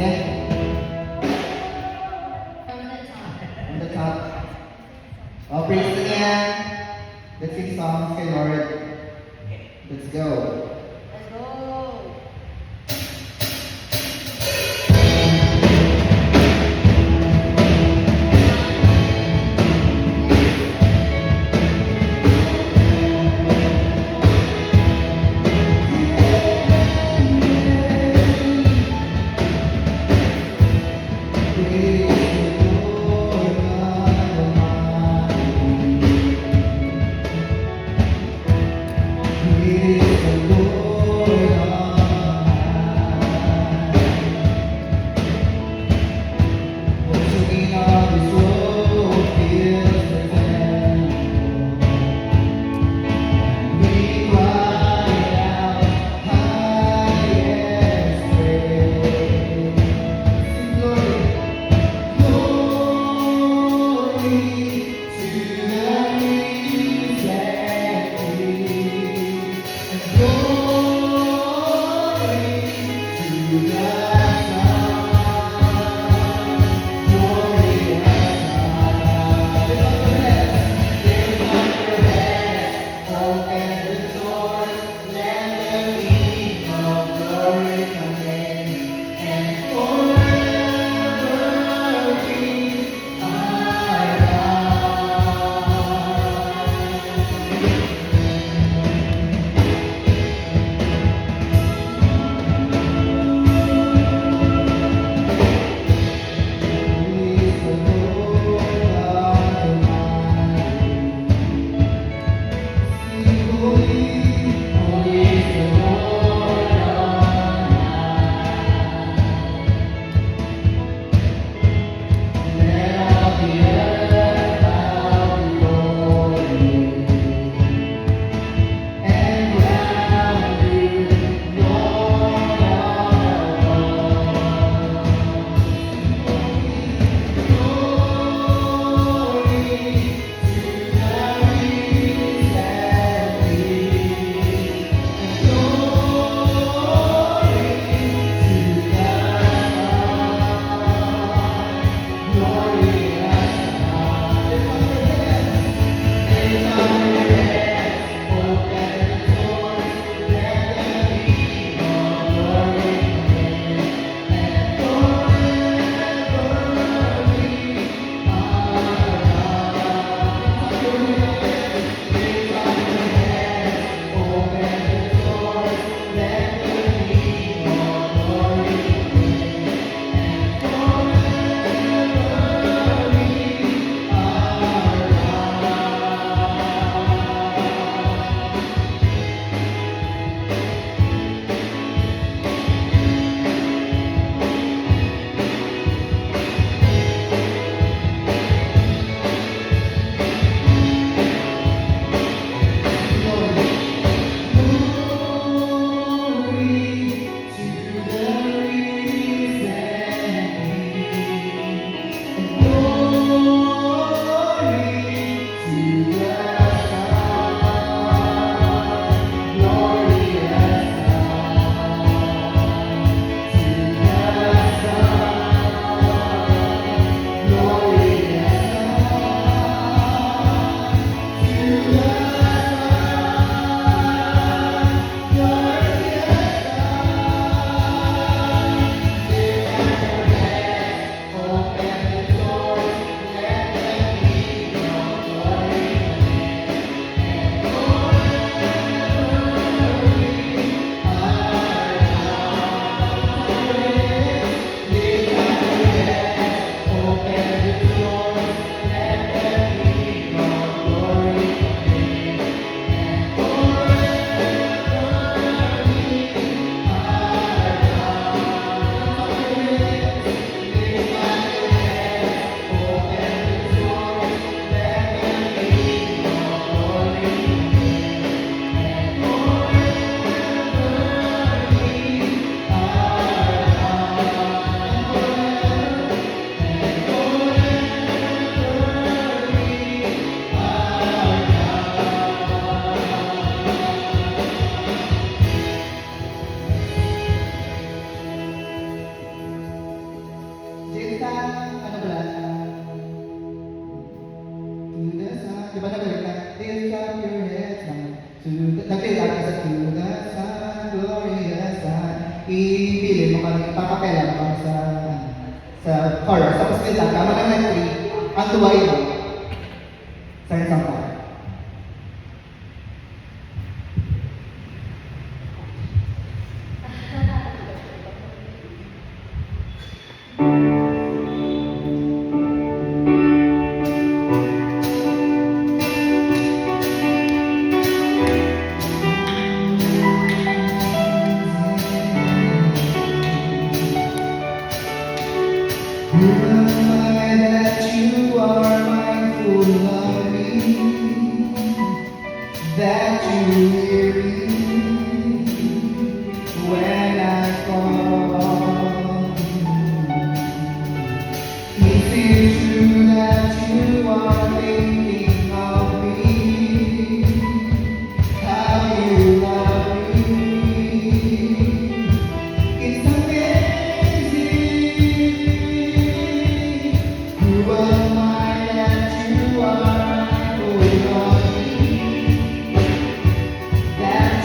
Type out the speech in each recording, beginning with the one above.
again. From the top. On the top. Oh, praise again. Let's sing songs kay Lord. Let's go. Let's go. Praise the Lord God Almighty. Cinta, ano ba? To the sun. Di ba nagalit na? Lift up your heads now. Nagkailan ka sa to the sun, glorious sun. Ibili mo kami, papapela mo kami sa chorus. Tapos kailan, kama na ng 3. Ang tuway mo. Sa isang part. Remember that you are mindful of me, that you hear me when I fall. Is it true that you are thinking of me, how you love me? It's amazing. Who am I that you are mindful of me, that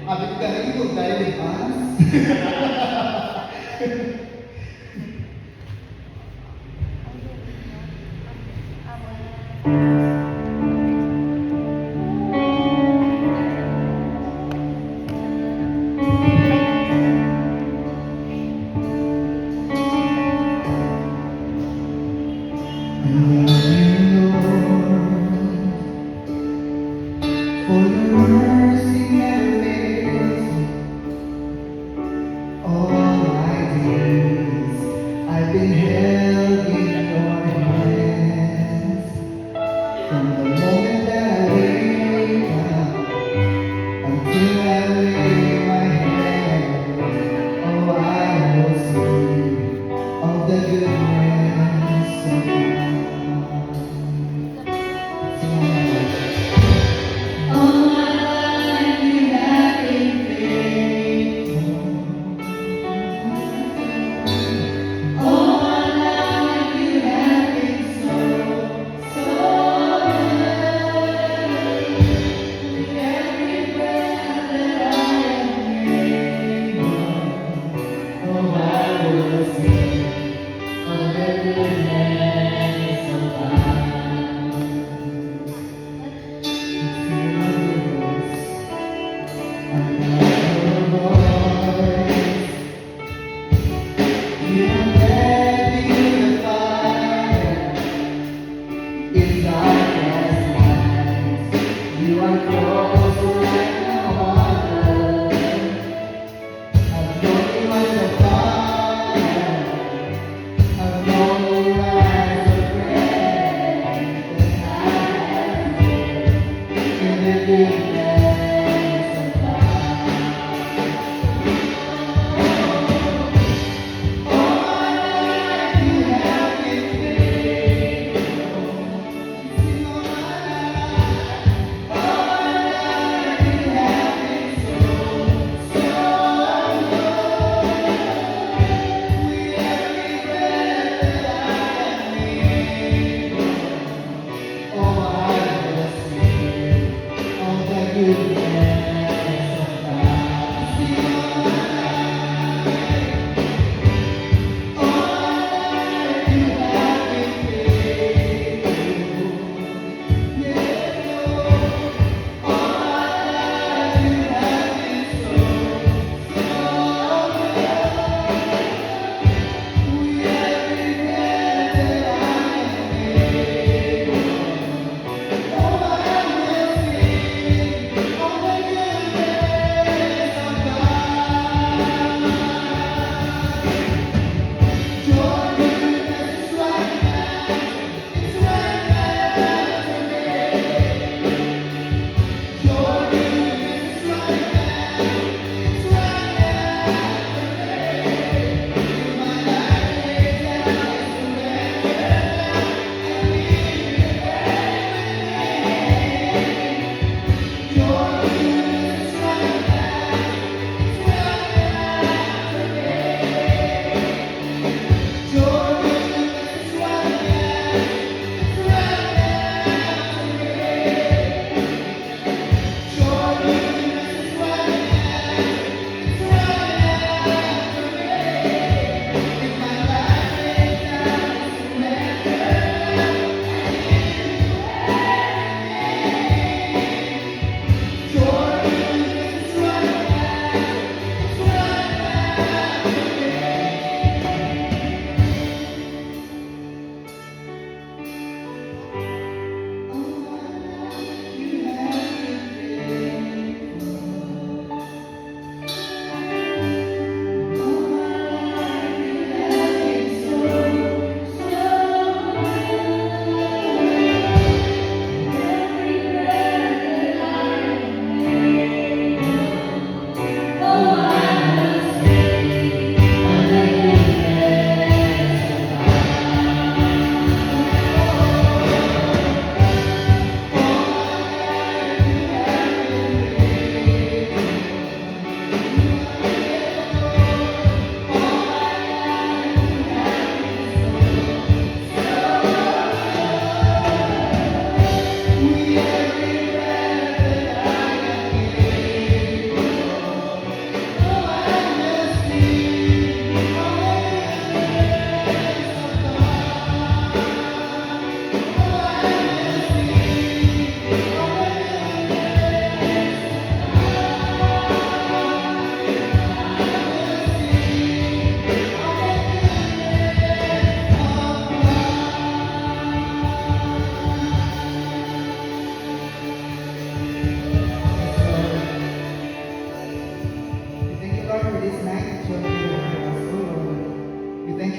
Abit ka na ito, dahil di pas. For your mercy never fails me. All my days I've been held in your hands. From the moment that I wake up until I lay my head, oh, I will sing of the goodness of God. Sing along. All my life you have been faithful. All my life you have been so, so good. With every breath that I am able, oh, I will sing of the goodness of God. You are closer than no other. I've known you as a father. I've known you as a friend. And I have lived in the goodness of God. All my life you have been faithful. Sing all my life. All my life you have been so, so good. With every breath that I am able, oh, I will sing of the goodness of God. Sing all my life. All my life you have been faithful. Yeah, Lord. All my life you have been so, so good. With every breath that I am able, oh, I will sing of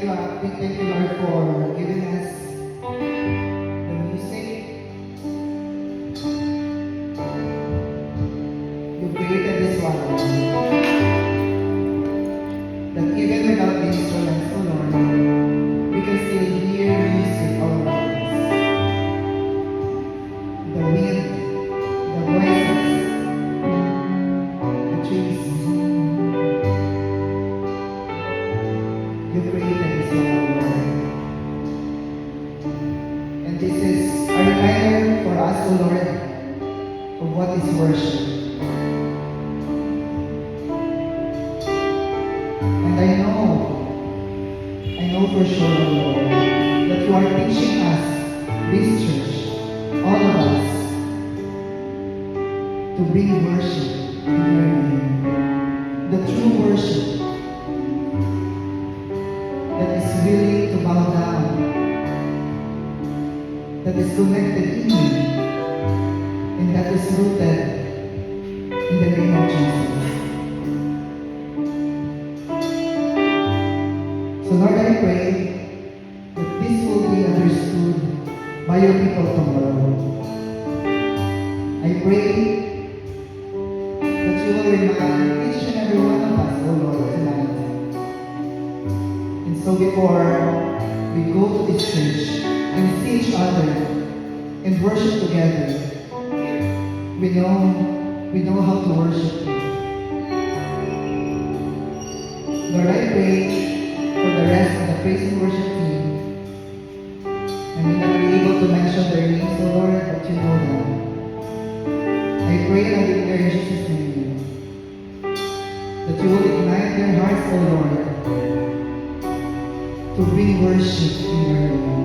God. We thank you, Lord, for giving us the music. You created this one, Lord. That even without the instruments, oh Lord, we can still hear music all around us. The wind, the voices, the trees. You created this one, Lord. And this is a reminder for us, O Lord, of what is worship. And I know for sure, O Lord, that you are teaching us, this church, all of us, to bring worship in your name. The true worship that is willing to bow down, that is connected in you, and that is rooted in the name of Jesus. So Lord, I pray that this will be understood by your people tomorrow. I pray that you will remind each and every one of us, O Lord, tonight. And so before we go to this church and see each other and worship together, we know how to worship you. Lord, I pray for the rest of the praise and worship team. I may not be able to mention their names, O Lord, but you know them. I pray and I declare in Jesus' name that you will ignite their hearts, O Lord, to bring worship in your name.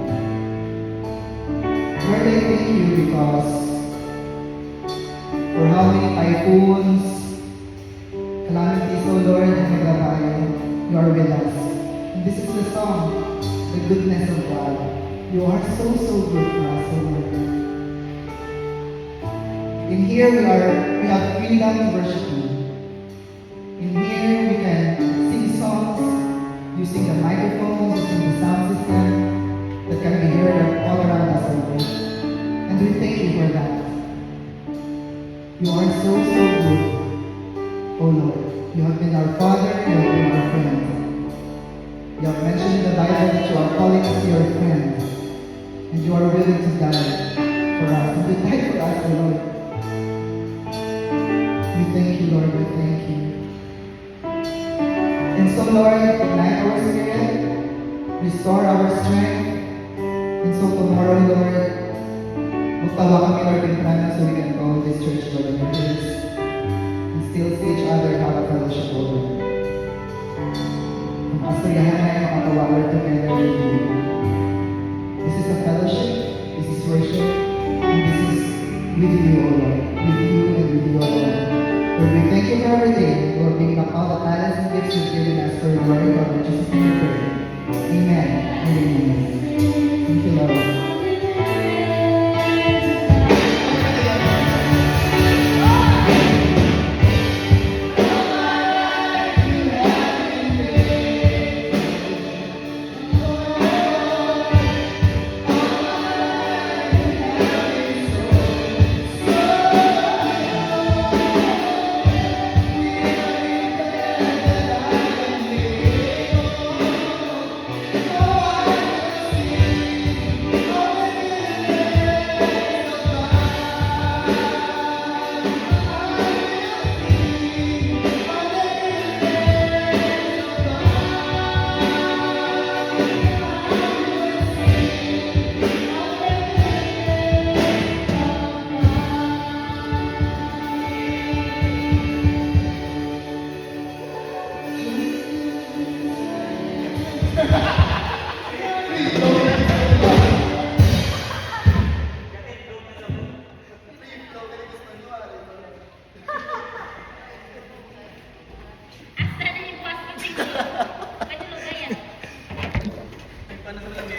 Lord, I thank you because for how many typhoons, calamities, O Lord, and naglabay, you are with us. And this is the song, the goodness of God. You are so good for us, O Lord. In here we have freedom to worship you. In here we can sing songs using the microphones, using the sound system that can be heard all around us, O Lord. And we thank you for that. You are so good, O Lord. You have been our Father, you have been our friend. You have mentioned in the Bible that you are calling us your friend. And you are willing to die for us. And you died for us, O Lord. We thank you, Lord. We thank you. And so, Lord, ignite our spirit, restore our strength. And so tomorrow, Lord, magtawa kami, Lord, in prayer so we can call this church, Lord, in your place. And still see each other and have a fellowship, Lord. Kung kasayahan na yung makatawa, Lord, together with you. This is a fellowship, this is worship, and this is with you, O Lord. With you and with you, O Lord. Lord, we thank you for everything. Lord, giving up all the talents and gifts you've given us for your glory, Lord. In Jesus' name we pray. Amen and amen. Thank you, Lord.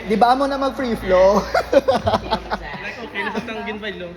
Di ba mo na mag-free flow? Okay, nasasang ginbay lo.